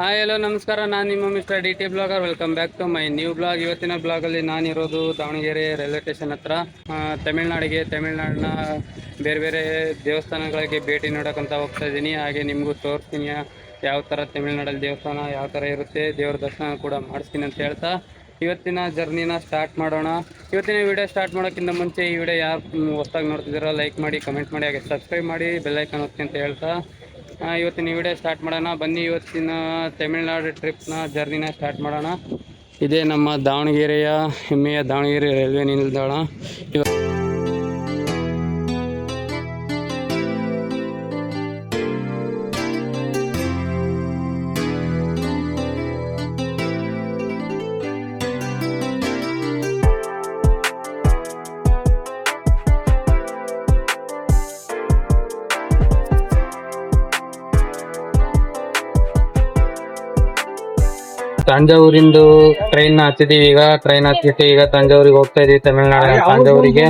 Hi hello ನಮಸ್ಕಾರ. ನಾನು ನಿಮ್ಮ mister D T blogger. Welcome back to my new blog. ಇವತ್ತಿನ ಬ್ಲಾಗಲ್ಲಿ ನಾನಿರೋದು ದಾವಣಗೆರೆ ರೈಲ್ವೆ ಸ್ಟೇಷನ್ ಹತ್ರ. ತಮಿಳ್ನಾಡಿನ ಬೇರೆ ಬೇರೆ ದೇವಸ್ಥಾನಗಳಿಗೆ ಭೇಟಿ ನೀಡೋಕ್ಕಂತ ಹೋಗ್ತಾ ಇದ್ದೀನಿ. ಹಾಗೆ ನಿಮಗೂ ತೋರಿಸ್ತೀನಿ ಯಾವ ಥರ ತಮಿಳ್ನಾಡಲ್ಲಿ ದೇವಸ್ಥಾನ ಯಾವ ಥರ ಇರುತ್ತೆ, ದೇವ್ರ ದರ್ಶನ ಕೂಡ ಮಾಡಿಸ್ತೀನಿ ಅಂತ ಹೇಳ್ತಾ ಇವತ್ತಿನ ಜರ್ನಿನ ಸ್ಟಾರ್ಟ್ ಮಾಡೋಣ. ಇವತ್ತಿನ ವಿಡಿಯೋ ಸ್ಟಾರ್ಟ್ ಮಾಡೋಕ್ಕಿಂತ ಮುಂಚೆ ಈ ವಿಡಿಯೋ ಯಾರು ಹೊಸದಾಗಿ ನೋಡ್ತಿದ್ದೀರೋ ಲೈಕ್ ಮಾಡಿ, ಕಮೆಂಟ್ ಮಾಡಿ, ಹಾಗೆ ಸಬ್ಸ್ಕ್ರೈಬ್ ಮಾಡಿ, ಬೆಲ್ಲೈಕನ್ ಒತ್ತಿ ಅಂತ ಹೇಳ್ತಾ ಇವತ್ತಿನ ವಿಡಿಯೋ ಸ್ಟಾರ್ಟ್ ಮಾಡೋಣ. ಬನ್ನಿ ಇವತ್ತಿನ ತಮಿಳ್ನಾಡು ಟ್ರಿಪ್ನ ಜರ್ನಿನ ಸ್ಟಾರ್ಟ್ ಮಾಡೋಣ. ಇದೇ ನಮ್ಮ ದಾವಣಗೆರೆಯ ಹೆಮ್ಮೆಯ ದಾವಣಗೆರೆ ರೈಲ್ವೆ ನಿಲ್ದಾಣ. ತಂಜಾವೂರಿಂದು ಟ್ರೈನ್ ಹತ್ತಿದೀವಿ. ಟ್ರೈನ್ ಹತ್ತಿಟ್ಟು ಈಗ ತಂಜಾವೂರಿಗೆ ಹೋಗ್ತಾ ಇದೀವಿ. ತಮಿಳ್ನಾಡಿನ ತಂಜಾವೂರಿಗೆ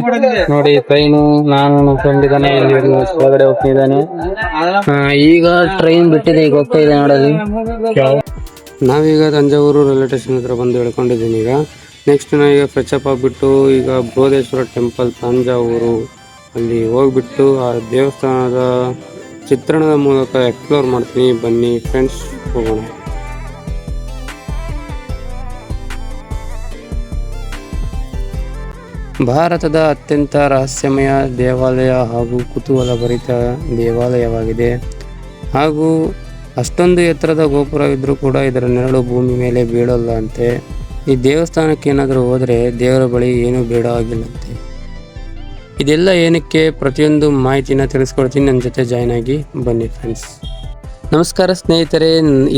ನೋಡಿ ಟ್ರೈನು. ನಾನು ನಮ್ಮ ಫ್ರೆಂಡ್ ಇದ್ದಾನೆ, ಇಲ್ಲಿ ಹೊರಗಡೆ ಹೋಗ್ತಿದ್ದಾನೆ. ಈಗ ಟ್ರೈನ್ ಬಿಟ್ಟಿದೆ, ಈಗ ಹೋಗ್ತಾ ಇದೆ ನೋಡೋದು. ನಾವೀಗ ತಂಜಾವೂರು ರೈಲ್ವೆ ಸ್ಟೇಷನ್ ಹತ್ರ ಬಂದು ಹೇಳ್ಕೊಂಡಿದ್ದೀನಿ. ಈಗ ನೆಕ್ಸ್ಟ್ ನಾ ಈಗ ಫ್ರೆಶ್ ಅಪ್ ಆಗ್ಬಿಟ್ಟು ಈಗ ಬೃಹದೇಶ್ವರ ಟೆಂಪಲ್ ತಂಜಾವೂರು ಅಲ್ಲಿ ಹೋಗ್ಬಿಟ್ಟು ಆ ದೇವಸ್ಥಾನದ ಚಿತ್ರಣದ ಮೂಲಕ ಎಕ್ಸ್ಪ್ಲೋರ್ ಮಾಡ್ತೀನಿ. ಬನ್ನಿ ಫ್ರೆಂಡ್ಸ್, ಹೋಗೋಣ. ಭಾರತದ ಅತ್ಯಂತ ರಹಸ್ಯಮಯ ದೇವಾಲಯ ಹಾಗೂ ಕುತೂಹಲಭರಿತ ದೇವಾಲಯವಾಗಿದೆ. ಹಾಗೂ ಅಷ್ಟೊಂದು ಎತ್ತರದ ಗೋಪುರವಿದ್ರೂ ಕೂಡ ಇದರ ನೆರಳು ಭೂಮಿ ಮೇಲೆ ಬೀಳಲ್ಲ ಅಂತೆ. ಈ ದೇವಸ್ಥಾನಕ್ಕೆ ಏನಾದರೂ ಹೋದರೆ ದೇವರ ಬಳಿ ಏನೂ ಬೇಡ ಆಗಿಲ್ಲಂತೆ. ಇದೆಲ್ಲ ಏನಕ್ಕೆ, ಪ್ರತಿಯೊಂದು ಮಾಹಿತಿನ ತಿಳಿಸ್ಕೊಡ್ತೀನಿ. ನನ್ನ ಜೊತೆ ಜಾಯ್ನ್ ಆಗಿ ಬನ್ನಿ ಫ್ರೆಂಡ್ಸ್. ನಮಸ್ಕಾರ ಸ್ನೇಹಿತರೆ,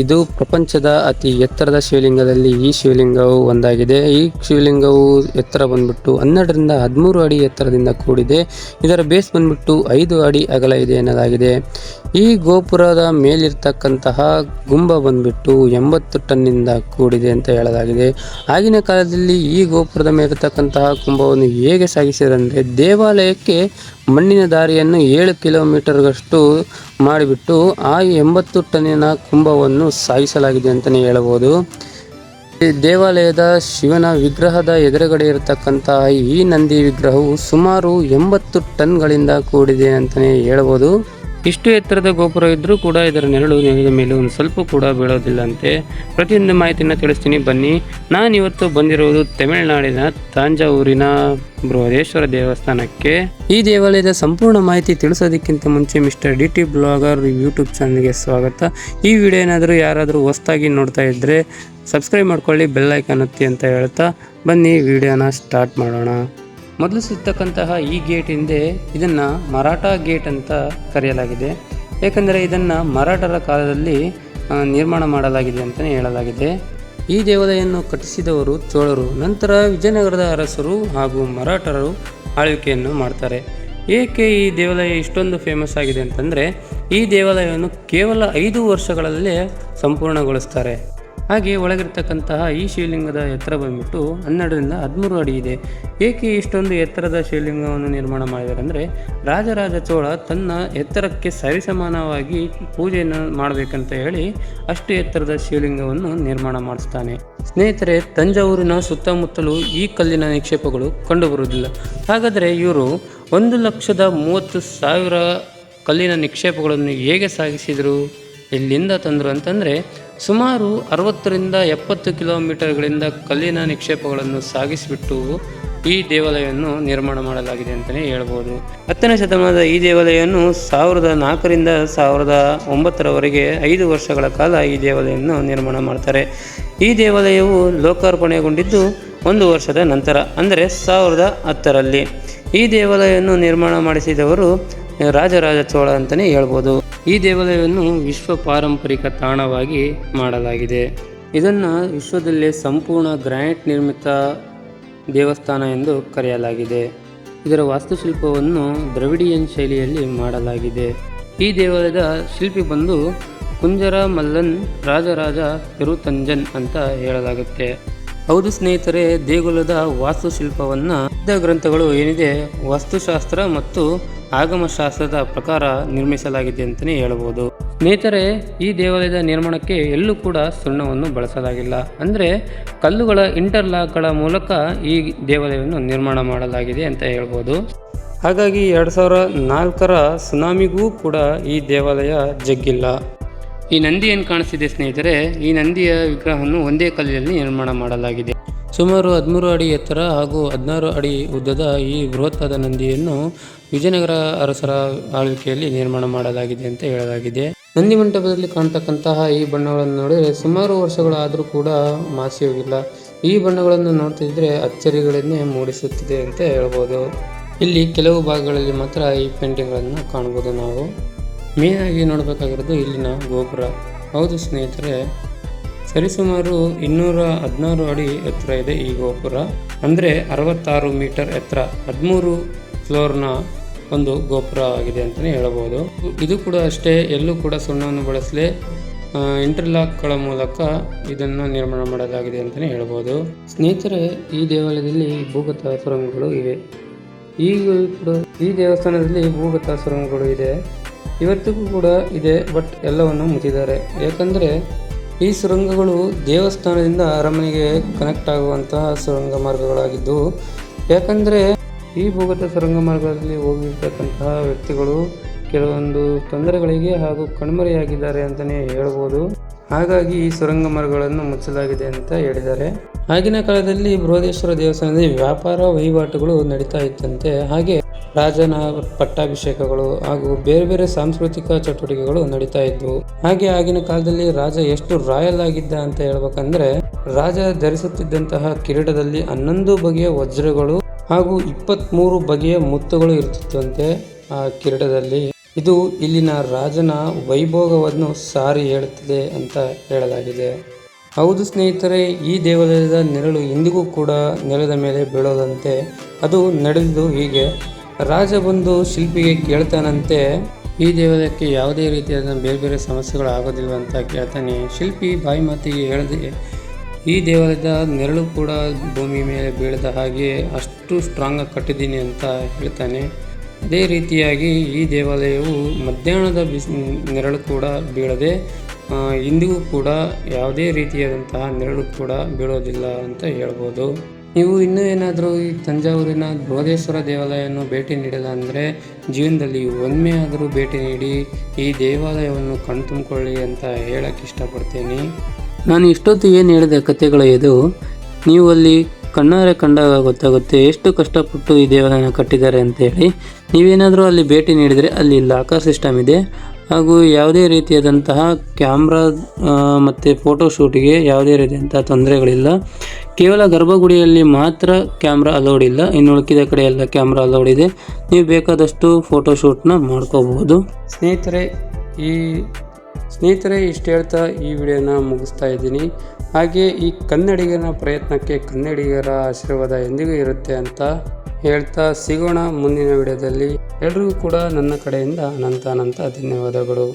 ಇದು ಪ್ರಪಂಚದ ಅತಿ ಎತ್ತರದ ಶಿವಲಿಂಗದಲ್ಲಿ ಈ ಶಿವಲಿಂಗವು ಒಂದಾಗಿದೆ. ಈ ಶಿವಲಿಂಗವು ಎತ್ತರ ಬಂದ್ಬಿಟ್ಟು 12ರಿಂದ 13 ಅಡಿ ಎತ್ತರದಿಂದ ಕೂಡಿದೆ. ಇದರ ಬೇಸ್ ಬಂದ್ಬಿಟ್ಟು 5 ಅಡಿ ಅಗಲ ಇದೆ ಎನ್ನಲಾಗಿದೆ. ಈ ಗೋಪುರದ ಮೇಲಿರ್ತಕ್ಕಂತಹ ಗುಂಬ ಬಂದ್ಬಿಟ್ಟು 80 ಟನ್ನಿಂದ ಕೂಡಿದೆ ಅಂತ ಹೇಳಲಾಗಿದೆ. ಆಗಿನ ಕಾಲದಲ್ಲಿ ಈ ಗೋಪುರದ ಮೇಲಿರ್ತಕ್ಕಂತಹ ಕುಂಭವನ್ನು ಹೇಗೆ ಸಾಗಿಸಿದಂದರೆ ದೇವಾಲಯಕ್ಕೆ ಮಣ್ಣಿನ ದಾರಿಯನ್ನು 7 ಕಿಲೋಮೀಟರ್ಗಷ್ಟು ಮಾಡಿಬಿಟ್ಟು ಆ 80 ಟನ್ನಿನ ಕುಂಭವನ್ನು ಸಾಗಿಸಲಾಗಿದೆ ಅಂತಲೇ ಹೇಳಬಹುದು. ಈ ದೇವಾಲಯದ ಶಿವನ ವಿಗ್ರಹದ ಎದುರುಗಡೆ ಇರತಕ್ಕಂತಹ ಈ ನಂದಿ ವಿಗ್ರಹವು ಸುಮಾರು 80 ಟನ್ಗಳಿಂದ ಕೂಡಿದೆ ಅಂತಲೇ ಹೇಳಬಹುದು. ಇಷ್ಟು ಎತ್ತರದ ಗೋಪುರ ಇದ್ರೂ ಕೂಡ ಇದರ ನೆರಳು ನೆಲದ ಮೇಲೆ ಒಂದು ಸ್ವಲ್ಪ ಕೂಡ ಬೀಳೋದಿಲ್ಲಂತೆ. ಪ್ರತಿಯೊಂದು ಮಾಹಿತಿನ ತಿಳಿಸ್ತೀನಿ ಬನ್ನಿ. ನಾನಿವತ್ತು ಬಂದಿರುವುದು ತಮಿಳುನಾಡಿನ ತಂಜಾವೂರಿನ ಬೃಹದೇಶ್ವರ ದೇವಸ್ಥಾನಕ್ಕೆ. ಈ ದೇವಾಲಯದ ಸಂಪೂರ್ಣ ಮಾಹಿತಿ ತಿಳಿಸೋದಕ್ಕಿಂತ ಮುಂಚೆ mister D T blogger YouTube ಚಾನಲ್ಗೆ ಸ್ವಾಗತ. ಈ ವಿಡಿಯೋ ಏನಾದರೂ ಯಾರಾದರೂ ಹೊಸದಾಗಿ ನೋಡ್ತಾ ಇದ್ದರೆ ಸಬ್ಸ್ಕ್ರೈಬ್ ಮಾಡ್ಕೊಳ್ಳಿ, ಬೆಲ್ ಐಕಾನ್ ಒತ್ತಿ ಅಂತ ಹೇಳ್ತಾ ಬನ್ನಿ ವಿಡಿಯೋನ ಸ್ಟಾರ್ಟ್ ಮಾಡೋಣ. ಮೊದಲು ಸಿಗ್ತಕ್ಕಂತಹ ಈ ಗೇಟ್ ಹಿಂದೆ ಇದನ್ನು ಮರಾಠ ಗೇಟ್ ಅಂತ ಕರೆಯಲಾಗಿದೆ. ಏಕೆಂದರೆ ಇದನ್ನು ಮರಾಠರ ಕಾಲದಲ್ಲಿ ನಿರ್ಮಾಣ ಮಾಡಲಾಗಿದೆ ಅಂತಲೇ ಹೇಳಲಾಗಿದೆ. ಈ ದೇವಾಲಯವನ್ನು ಕಟ್ಟಿಸಿದವರು ಚೋಳರು. ನಂತರ ವಿಜಯನಗರದ ಅರಸರು ಹಾಗೂ ಮರಾಠರು ಆಳ್ವಿಕೆಯನ್ನು ಮಾಡ್ತಾರೆ. ಏಕೆ ಈ ದೇವಾಲಯ ಇಷ್ಟೊಂದು ಫೇಮಸ್ ಆಗಿದೆ ಅಂತಂದರೆ ಈ ದೇವಾಲಯವನ್ನು ಕೇವಲ 5 ವರ್ಷಗಳಲ್ಲೇ ಸಂಪೂರ್ಣಗೊಳಿಸ್ತಾರೆ. ಹಾಗೆ ಒಳಗಿರ್ತಕ್ಕಂತಹ ಈ ಶಿವಲಿಂಗದ ಎತ್ತರ ಬಂದ್ಬಿಟ್ಟು 12ರಿಂದ 13 ಅಡಿ ಇದೆ. ಏಕೆ ಇಷ್ಟೊಂದು ಎತ್ತರದ ಶಿವಲಿಂಗವನ್ನು ನಿರ್ಮಾಣ ಮಾಡಿದ್ದಾರೆ ಅಂದರೆ ರಾಜರಾಜ ಚೋಳ ತನ್ನ ಎತ್ತರಕ್ಕೆ ಸರಿಸಮಾನವಾಗಿ ಪೂಜೆಯನ್ನು ಮಾಡಬೇಕಂತ ಹೇಳಿ ಅಷ್ಟು ಎತ್ತರದ ಶಿವಲಿಂಗವನ್ನು ನಿರ್ಮಾಣ ಮಾಡಿಸ್ತಾನೆ. ಸ್ನೇಹಿತರೆ, ತಂಜಾವೂರಿನ ಸುತ್ತಮುತ್ತಲೂ ಈ ಕಲ್ಲಿನ ನಿಕ್ಷೇಪಗಳು ಕಂಡುಬರುವುದಿಲ್ಲ. ಹಾಗಾದರೆ ಇವರು 1,30,30,000 ಕಲ್ಲಿನ ನಿಕ್ಷೇಪಗಳನ್ನು ಹೇಗೆ ಸಾಗಿಸಿದರು, ಎಲ್ಲಿಂದ ತಂದರು ಅಂತಂದರೆ ಸುಮಾರು 60ರಿಂದ 70 ಕಿಲೋಮೀಟರ್ಗಳಿಂದ ಕಲ್ಲಿನ ನಿಕ್ಷೇಪಗಳನ್ನು ಸಾಗಿಸಿಬಿಟ್ಟು ಈ ದೇವಾಲಯವನ್ನು ನಿರ್ಮಾಣ ಮಾಡಲಾಗಿದೆ ಅಂತಲೇ ಹೇಳ್ಬೋದು. 10ನೇ ಶತಮಾನದ ಈ ದೇವಾಲಯವನ್ನು 1004ರಿಂದ 1009ರವರೆಗೆ 5 ವರ್ಷಗಳ ಕಾಲ ಈ ದೇವಾಲಯವನ್ನು ನಿರ್ಮಾಣ ಮಾಡ್ತಾರೆ. ಈ ದೇವಾಲಯವು ಲೋಕಾರ್ಪಣೆಗೊಂಡಿದ್ದು 1 ವರ್ಷದ ನಂತರ, ಅಂದರೆ 1010ರಲ್ಲಿ. ಈ ದೇವಾಲಯವನ್ನು ನಿರ್ಮಾಣ ಮಾಡಿಸಿದವರು ರಾಜರಾಜ ಚೋಳ ಅಂತಲೇ ಹೇಳ್ಬೋದು. ಈ ದೇವಾಲಯವನ್ನು ವಿಶ್ವ ಪಾರಂಪರಿಕ ತಾಣವಾಗಿ ಮಾಡಲಾಗಿದೆ. ಇದನ್ನು ವಿಶ್ವದಲ್ಲೇ ಸಂಪೂರ್ಣ ಗ್ರಾನೈಟ್ ನಿರ್ಮಿತ ದೇವಸ್ಥಾನ ಎಂದು ಕರೆಯಲಾಗಿದೆ. ಇದರ ವಾಸ್ತುಶಿಲ್ಪವನ್ನು ದ್ರವಿಡಿಯನ್ ಶೈಲಿಯಲ್ಲಿ ಮಾಡಲಾಗಿದೆ. ಈ ದೇವಾಲಯದ ಶಿಲ್ಪಿ ಬಂದು ಕುಂಜರ ಮಲ್ಲನ್ ರಾಜರಾಜ ಪೆರುತಂಜನ್ ಅಂತ ಹೇಳಲಾಗುತ್ತೆ. ಹೌದು ಸ್ನೇಹಿತರೆ, ದೇಗುಲದ ವಾಸ್ತುಶಿಲ್ಪವನ್ನು ಗ್ರಂಥಗಳು ಏನಿದೆ ವಾಸ್ತುಶಾಸ್ತ್ರ ಮತ್ತು ಆಗಮಶಾಸ್ತ್ರದ ಪ್ರಕಾರ ನಿರ್ಮಿಸಲಾಗಿದೆ ಅಂತಲೇ ಹೇಳಬಹುದು. ಸ್ನೇಹಿತರೆ, ಈ ದೇವಾಲಯದ ನಿರ್ಮಾಣಕ್ಕೆ ಎಲ್ಲೂ ಕೂಡ ಸುಣ್ಣವನ್ನು ಬಳಸಲಾಗಿಲ್ಲ. ಅಂದರೆ ಕಲ್ಲುಗಳ ಇಂಟರ್ಲಾಕ್ಗಳ ಮೂಲಕ ಈ ದೇವಾಲಯವನ್ನು ನಿರ್ಮಾಣ ಮಾಡಲಾಗಿದೆ ಅಂತ ಹೇಳ್ಬೋದು. ಹಾಗಾಗಿ 2004ರ ಸುನಾಮಿಗೂ ಕೂಡ ಈ ದೇವಾಲಯ ಜಗ್ಗಿಲ್ಲ. ಈ ನಂದಿ ಏನು ಕಾಣಿಸ್ತಿದೆ ಸ್ನೇಹಿತರೆ, ಈ ನಂದಿಯ ವಿಗ್ರಹವನ್ನು ಒಂದೇ ಕಲ್ಲಿನಲ್ಲಿ ನಿರ್ಮಾಣ ಮಾಡಲಾಗಿದೆ. ಸುಮಾರು 13 ಅಡಿ ಎತ್ತರ ಹಾಗೂ 16 ಅಡಿ ಉದ್ದದ ಈ ಬೃಹತ್ತಾದ ನಂದಿಯನ್ನು ವಿಜಯನಗರ ಅರಸರ ಆಳ್ವಿಕೆಯಲ್ಲಿ ನಿರ್ಮಾಣ ಮಾಡಲಾಗಿದೆ ಅಂತ ಹೇಳಲಾಗಿದೆ. ನಂದಿ ಮಂಟಪದಲ್ಲಿ ಕಾಣ್ತಕ್ಕಂತಹ ಈ ಬಣ್ಣಗಳನ್ನು ನೋಡಿದರೆ ಸುಮಾರು ವರ್ಷಗಳಾದರೂ ಕೂಡ ಮಾಸಿ ಹೋಗಿಲ್ಲ. ಈ ಬಣ್ಣಗಳನ್ನು ನೋಡ್ತಿದ್ರೆ ಅಚ್ಚರಿಗಳನ್ನೇ ಮೂಡಿಸುತ್ತಿದೆ ಅಂತ ಹೇಳ್ಬೋದು. ಇಲ್ಲಿ ಕೆಲವು ಭಾಗಗಳಲ್ಲಿ ಮಾತ್ರ ಈ ಪೇಂಟಿಂಗ್ಗಳನ್ನು ಕಾಣ್ಬೋದು. ನಾವು ಮೇನಾಗಿ ನೋಡಬೇಕಾಗಿರೋದು ಇಲ್ಲಿನ ಗೋಪುರ. ಹೌದು ಸ್ನೇಹಿತರೆ, ಸರಿಸುಮಾರು 216 ಅಡಿ ಎತ್ತರ ಇದೆ ಈ ಗೋಪುರ. ಅಂದರೆ 66 ಮೀಟರ್ ಎತ್ತರ, 13 ಫ್ಲೋರ್ನ ಒಂದು ಗೋಪುರ ಆಗಿದೆ ಅಂತಲೇ ಹೇಳಬಹುದು. ಇದು ಕೂಡ ಅಷ್ಟೇ, ಎಲ್ಲೂ ಕೂಡ ಸುಣ್ಣವನ್ನು ಬಳಸಲೇ ಇಂಟರ್ಲಾಕ್ಗಳ ಮೂಲಕ ಇದನ್ನು ನಿರ್ಮಾಣ ಮಾಡಲಾಗಿದೆ ಅಂತಲೇ ಹೇಳ್ಬೋದು. ಸ್ನೇಹಿತರೆ, ಈ ದೇವಾಲಯದಲ್ಲಿ ಭೂಗತ ಸುರಂಗಗಳು ಇವೆ. ಈಗಲೂ ಕೂಡ ಈ ದೇವಸ್ಥಾನದಲ್ಲಿ ಭೂಗತ ಸುರಂಗಗಳು ಇದೆ, ಇವತ್ತಿಗೂ ಕೂಡ ಇದೆ. ಬಟ್ ಎಲ್ಲವನ್ನು ಮುಚ್ಚಿದ್ದಾರೆ. ಯಾಕಂದರೆ ಈ ಸುರಂಗಗಳು ದೇವಸ್ಥಾನದಿಂದ ಅರಮನೆಗೆ ಕನೆಕ್ಟ್ ಆಗುವಂತಹ ಸುರಂಗ ಮಾರ್ಗಗಳಾಗಿದ್ದು, ಯಾಕಂದರೆ ಈ ಭೂಗತ ಸುರಂಗ ಮಾರ್ಗದಲ್ಲಿ ಹೋಗಿರ್ತಕ್ಕಂತಹ ವ್ಯಕ್ತಿಗಳು ಕೆಲವೊಂದು ತೊಂದರೆಗಳಿಗೆ ಹಾಗೂ ಕಣ್ಮರೆಯಾಗಿದ್ದಾರೆ ಅಂತಲೇ ಹೇಳ್ಬೋದು. ಹಾಗಾಗಿ ಈ ಸುರಂಗ ಮಾರ್ಗಗಳನ್ನು ಮುಚ್ಚಲಾಗಿದೆ ಅಂತ ಹೇಳಿದ್ದಾರೆ. ಆಗಿನ ಕಾಲದಲ್ಲಿ ಬೃಹದೇಶ್ವರ ದೇವಸ್ಥಾನದಲ್ಲಿ ವ್ಯಾಪಾರ ವಹಿವಾಟುಗಳು ನಡೀತಾ ಇತ್ತಂತೆ. ಹಾಗೆ ರಾಜನ ಪಟ್ಟಾಭಿಷೇಕಗಳು ಹಾಗೂ ಬೇರೆ ಬೇರೆ ಸಾಂಸ್ಕೃತಿಕ ಚಟುವಟಿಕೆಗಳು ನಡೀತಾ ಇದ್ವು. ಹಾಗೆ ಆಗಿನ ಕಾಲದಲ್ಲಿ ರಾಜ ಎಷ್ಟು ರಾಯಲ್ ಆಗಿದ್ದ ಅಂತ ಹೇಳ್ಬೇಕಂದ್ರೆ, ರಾಜ ಧರಿಸುತ್ತಿದ್ದಂತಹ ಕಿರೀಟದಲ್ಲಿ 11 ಬಗೆಯ ವಜ್ರಗಳು ಹಾಗೂ 23 ಬಗೆಯ ಮುತ್ತುಗಳು ಇರ್ತಿತ್ತಂತೆ ಆ ಕಿರೀಟದಲ್ಲಿ. ಇದು ಇಲ್ಲಿನ ರಾಜನ ವೈಭೋಗವನ್ನು ಸಾರಿ ಹೇಳುತ್ತದೆ ಅಂತ ಹೇಳಲಾಗಿದೆ. ಹೌದು ಸ್ನೇಹಿತರೆ, ಈ ದೇವಾಲಯದ ನೆರಳು ಇಂದಿಗೂ ಕೂಡ ನೆಲದ ಮೇಲೆ ಬೀಳೋದಂತೆ. ಅದು ನಡೆದು ಹೀಗೆ, ರಾಜ ಬಂದು ಶಿಲ್ಪಿಗೆ ಕೇಳ್ತಾನಂತೆ, ಈ ದೇವಾಲಯಕ್ಕೆ ಯಾವುದೇ ರೀತಿಯಾದ ಬೇರೆ ಬೇರೆ ಸಮಸ್ಯೆಗಳು ಆಗೋದಿಲ್ವ ಅಂತ ಕೇಳ್ತಾನೆ. ಶಿಲ್ಪಿ ಬಾಯಿ ಮಾತಿಗೆ ಹೇಳದೆ ಈ ದೇವಾಲಯದ ನೆರಳು ಕೂಡ ಭೂಮಿ ಮೇಲೆ ಬೀಳದ ಹಾಗೆ ಅಷ್ಟು ಸ್ಟ್ರಾಂಗಾಗಿ ಕಟ್ಟಿದ್ದೀನಿ ಅಂತ ಹೇಳ್ತಾನೆ. ಅದೇ ರೀತಿಯಾಗಿ ಈ ದೇವಾಲಯವು ಮಧ್ಯಾಹ್ನದ ನೆರಳು ಕೂಡ ಬೀಳದೆ ಇಂದಿಗೂ ಕೂಡ ಯಾವುದೇ ರೀತಿಯಾದಂತಹ ನೆರಳು ಕೂಡ ಬೀಳೋದಿಲ್ಲ ಅಂತ ಹೇಳ್ಬೋದು. ನೀವು ಇನ್ನೂ ಏನಾದರೂ ಈ ತಂಜಾವೂರಿನ ಬೃಹದೇಶ್ವರ ದೇವಾಲಯವನ್ನು ಭೇಟಿ ನೀಡಿಲ್ಲ ಅಂದರೆ ಜೀವನದಲ್ಲಿ ಒಮ್ಮೆ ಆದರೂ ಭೇಟಿ ನೀಡಿ ಈ ದೇವಾಲಯವನ್ನು ಕಣ್ತುಂಬಿಕೊಳ್ಳಿ ಅಂತ ಹೇಳಕ್ಕೆ ಇಷ್ಟಪಡ್ತೇನೆ. ನಾನು ಇಷ್ಟೊತ್ತು ಏನು ಹೇಳಿದ ಕಥೆಗಳು ಇದು ನೀವು ಅಲ್ಲಿ ಕಣ್ಣಾರೆ ಕಂಡಾಗ ಗೊತ್ತಾಗುತ್ತೆ ಎಷ್ಟು ಕಷ್ಟಪಟ್ಟು ಈ ದೇವಾಲಯನ ಕಟ್ಟಿದ್ದಾರೆ ಅಂತೇಳಿ. ನೀವೇನಾದರೂ ಅಲ್ಲಿ ಭೇಟಿ ನೀಡಿದರೆ ಅಲ್ಲಿ ಲಾಕರ್ ಸಿಸ್ಟಮ್ ಇದೆ ಹಾಗೂ ಯಾವುದೇ ರೀತಿಯಾದಂತಹ ಕ್ಯಾಮ್ರಾ ಮತ್ತು ಫೋಟೋಶೂಟಿಗೆ ಯಾವುದೇ ರೀತಿಯಂತಹ ತೊಂದರೆಗಳಿಲ್ಲ. ಕೇವಲ ಗರ್ಭಗುಡಿಯಲ್ಲಿ ಮಾತ್ರ ಕ್ಯಾಮ್ರಾ ಅಲೌಡ್ ಇಲ್ಲ, ಇನ್ನು ಉಳಿದ ಕಡೆ ಎಲ್ಲ ಕ್ಯಾಮ್ರಾ ಅಲೌಡ್ ಇದೆ. ನೀವು ಬೇಕಾದಷ್ಟು ಫೋಟೋಶೂಟ್ನ ಮಾಡ್ಕೋಬಹುದು. ಸ್ನೇಹಿತರೆ ಇಷ್ಟು ಹೇಳ್ತಾ ಈ ವಿಡಿಯೋನ ಮುಗಿಸ್ತಾ ಇದ್ದೀನಿ. ಹಾಗೆ ಈ ಕನ್ನಡಿಗರ ಪ್ರಯತ್ನಕ್ಕೆ ಕನ್ನಡಿಗರ ಆಶೀರ್ವಾದ ಎಂದಿಗೂ ಇರುತ್ತೆ ಅಂತ ಹೇಳ್ತಾ ಸಿಗೋಣ ಮುಂದಿನ ವಿಡಿಯೋದಲ್ಲಿ. ಎಲ್ರಿಗೂ ಕೂಡ ನನ್ನ ಕಡೆಯಿಂದ ಅನಂತ ಧನ್ಯವಾದಗಳು.